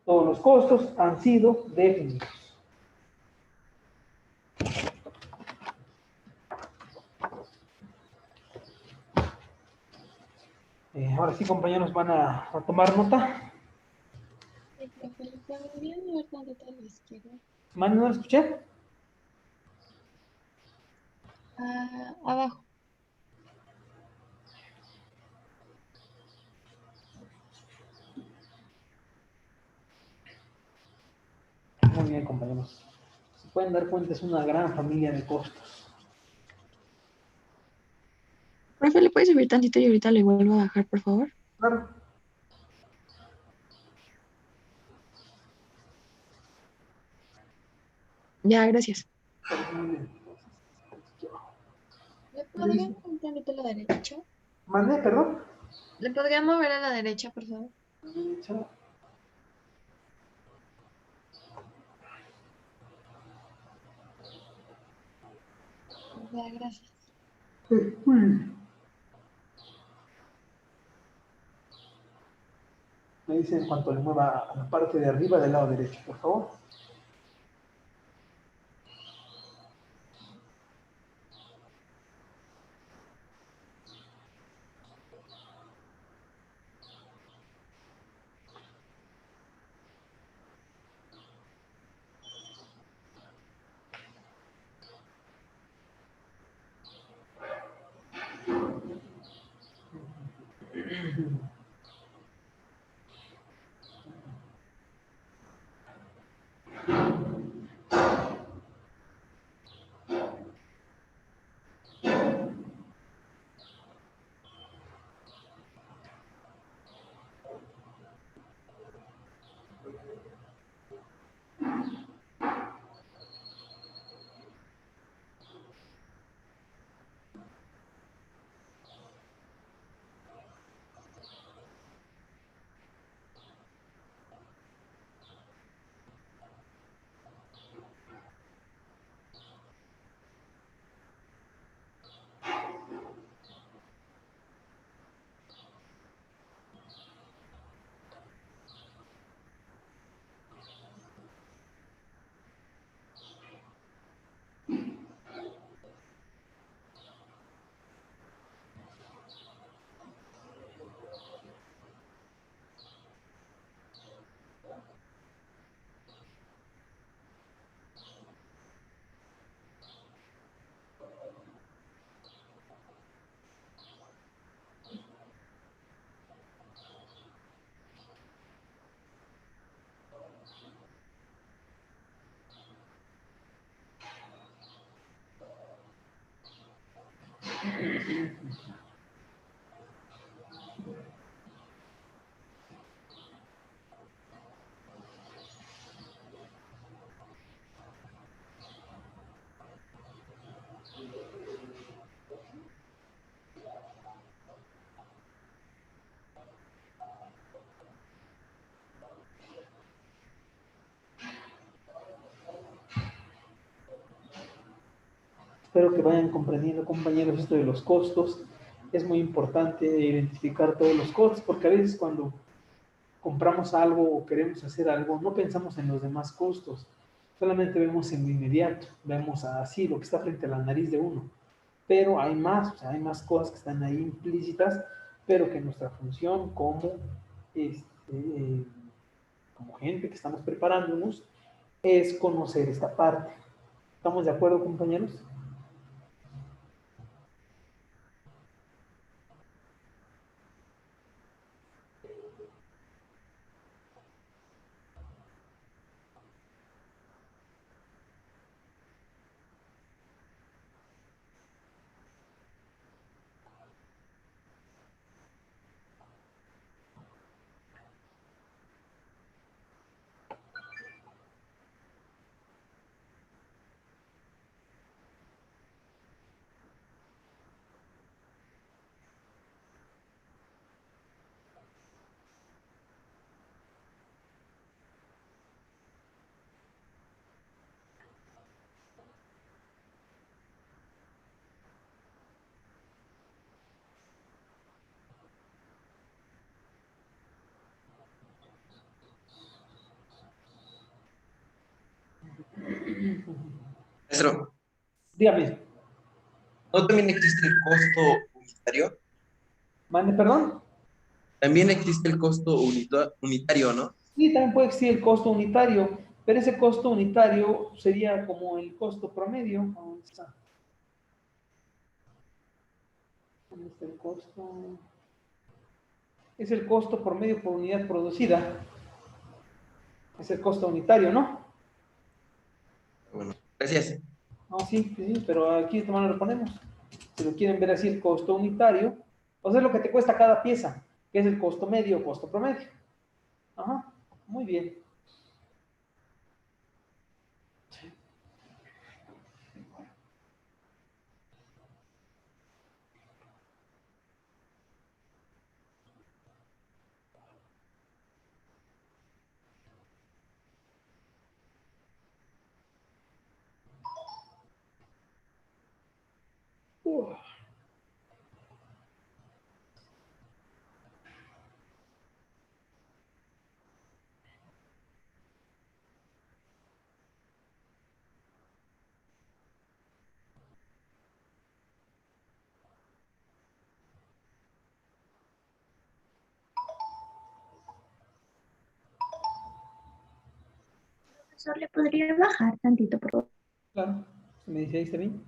Speaker 1: Todos los costos han sido definidos. Ahora sí, compañeros, van a tomar nota.
Speaker 4: Sí, profe, ¿le podrían ver tantito a la izquierda?
Speaker 1: ¿Mande, no lo escuché?
Speaker 4: Ah, abajo.
Speaker 1: Muy bien, compañeros. Se pueden dar cuenta, es una gran familia de costos.
Speaker 5: Profe, ¿le puede subir tantito y ahorita le vuelvo a bajar, por favor?
Speaker 1: Claro.
Speaker 5: Ya, gracias.
Speaker 1: Muy bien.
Speaker 4: ¿Le podrían mover tantito a la derecha?
Speaker 1: ¿Mande, perdón?
Speaker 4: ¿Le podrían mover a la derecha, por favor?
Speaker 1: Derecha.
Speaker 4: Ya, gracias.
Speaker 1: Muy bien. Me dice en cuanto le mueva a la parte de arriba del lado derecho, por favor. Espero que vayan comprendiendo, compañeros, esto de los costos. Es muy importante identificar todos los costos, porque a veces cuando compramos algo o queremos hacer algo, no pensamos en los demás costos, solamente vemos en lo inmediato, vemos así lo que está frente a la nariz de uno, pero hay más, o sea, hay más cosas que están ahí implícitas, pero que nuestra función como gente que estamos preparándonos es conocer esta parte. ¿Estamos de acuerdo, compañeros?
Speaker 3: Maestro,
Speaker 1: Dígame,
Speaker 3: ¿no también existe el costo unitario?
Speaker 1: mande perdón.
Speaker 3: También existe el costo unitario, ¿no?
Speaker 1: Sí, también puede existir el costo unitario, pero ese costo unitario sería como el costo promedio. ¿Dónde está? ¿Dónde está el costo? Es el costo promedio por unidad producida. Es el costo unitario, ¿no?
Speaker 3: Bueno, gracias.
Speaker 1: No, sí, sí, sí, pero aquí de esta manera lo ponemos. Si lo quieren ver así, el costo unitario, o sea, es lo que te cuesta cada pieza, que es el costo medio o costo promedio. Ajá, muy bien. Uf.
Speaker 2: Profesor, ¿le podría bajar tantito, por favor?
Speaker 1: Claro, ¿me dice ahí está bien?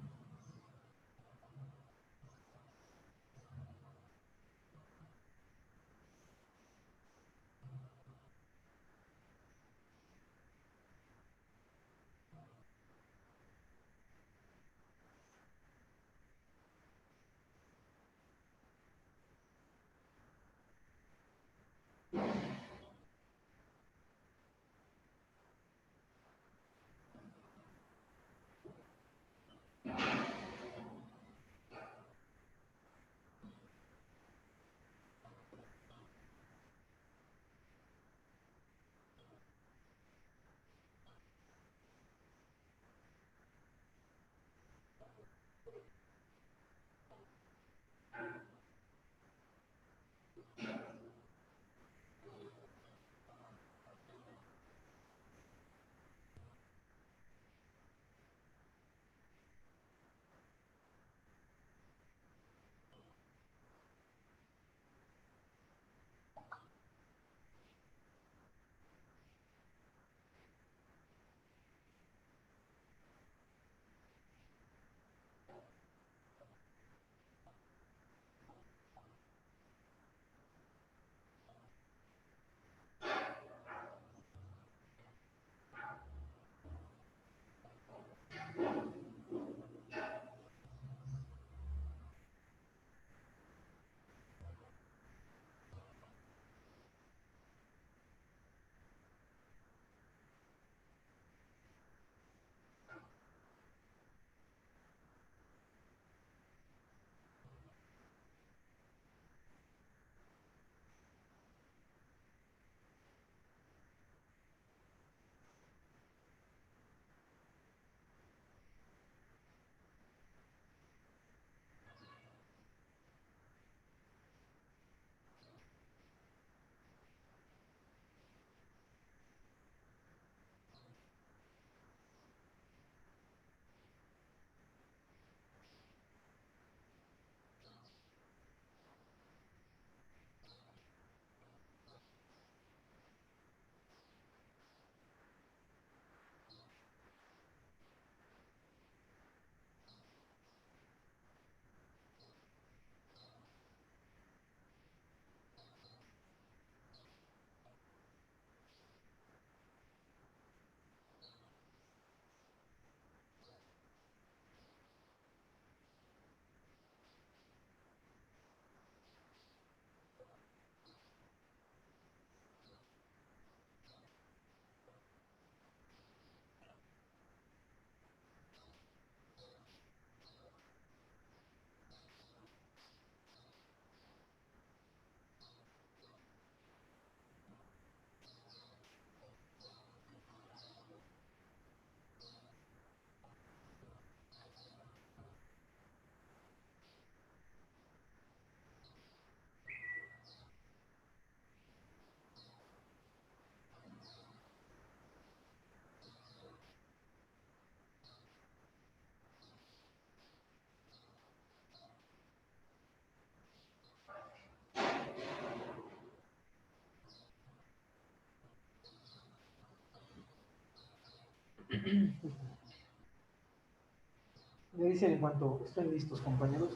Speaker 1: Me dicen en cuanto estén listos, compañeros.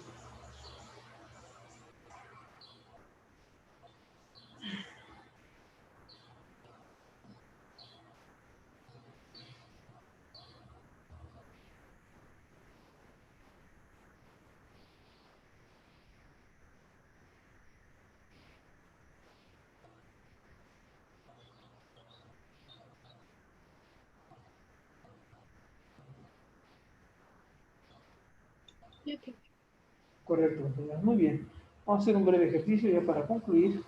Speaker 4: Ya, profe.
Speaker 1: Correcto, compañeros. Muy bien. Vamos a hacer un breve ejercicio ya para concluir.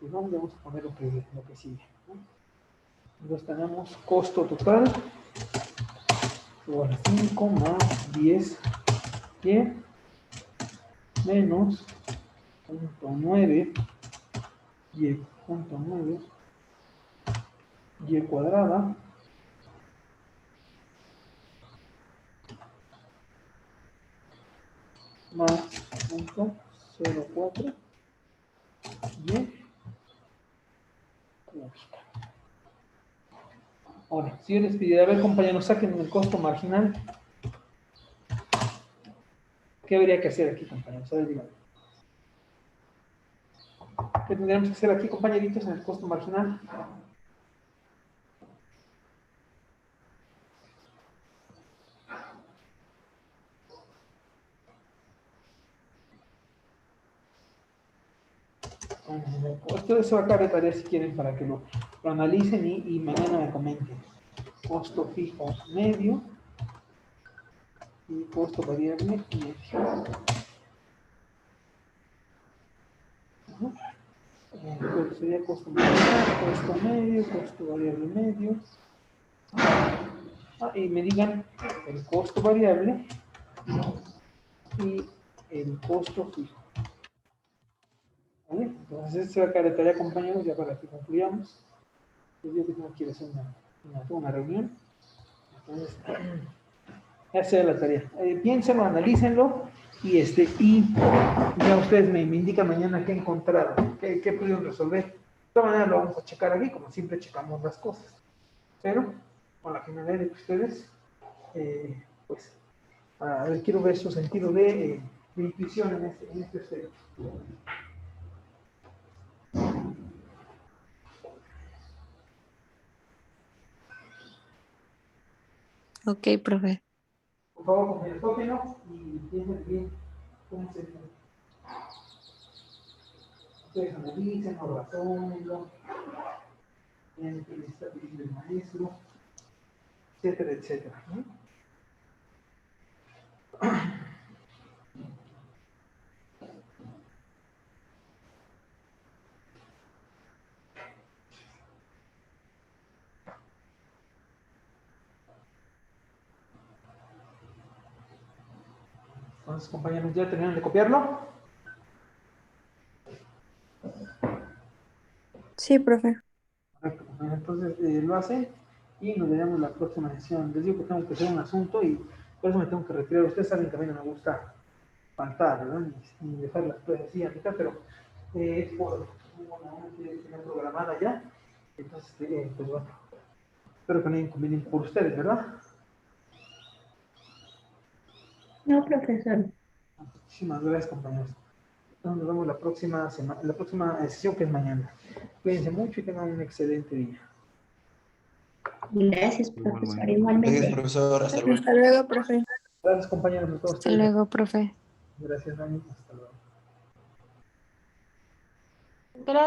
Speaker 1: Vamos a poner lo que sigue, ¿no? Entonces tenemos costo total igual a 5 más 10 y menos 0.9 y punto 9 y cuadrada más punto 0.4 y cúbica. Ahora, si yo les pidiera, a ver, compañeros, saquen el costo marginal. ¿Qué habría que hacer aquí, compañeros? A ver, díganme. ¿Qué tendríamos que hacer aquí, compañeritos, en el costo marginal? Esto se va a cargar de tarea si quieren para que lo analicen y mañana me comenten. Costo fijo medio y costo variable medio. Sería costo marginal, costo medio, costo variable medio. Y me digan el costo variable y el costo fijo. ¿Vale? Entonces, este va a quedar de tarea, compañeros, ya para que concluyamos. Yo tengo que ir a hacer una reunión. Entonces, esa será la tarea. Piénsenlo, analícenlo y ya ustedes me indican mañana qué encontraron, qué pudieron resolver. De todas maneras lo vamos a checar aquí, como siempre checamos las cosas. Pero, con la finalidad de que ustedes, pues, a ver, quiero ver su sentido de intuición en este aspecto.
Speaker 5: Ok, profe.
Speaker 1: Por favor, compañeros, tóquenlo y piensen bien cómo se dice. Ustedes analicen, o razónenlo, vean qué les está pidiendo el maestro, etcétera, etcétera. ¿No? Entonces, compañeros, ¿ya terminaron de copiarlo?
Speaker 2: Sí, profe.
Speaker 1: Correcto. Entonces, lo hacen y nos veremos la próxima sesión. Les digo que tengo que hacer un asunto y por eso me tengo que retirar. Ustedes saben que a mí no me gusta faltar, ¿verdad? Ni dejar las cosas así a mitad, pero es por una que tenía programada ya. Entonces, pues bueno, espero que no haya inconveniente por ustedes, ¿verdad?
Speaker 2: No, profesor.
Speaker 1: Muchísimas gracias, compañeros. Entonces, nos vemos la próxima semana, la próxima sesión que es mañana. Cuídense mucho y tengan un excelente día.
Speaker 2: Gracias, profesor.
Speaker 3: Gracias,
Speaker 2: Igualmente.
Speaker 3: profesor. Hasta luego.
Speaker 2: Hasta luego, profe.
Speaker 1: Gracias, compañeros, a todos
Speaker 5: Hasta
Speaker 1: ustedes.
Speaker 5: luego, profe.
Speaker 1: Gracias, Dani. Hasta luego.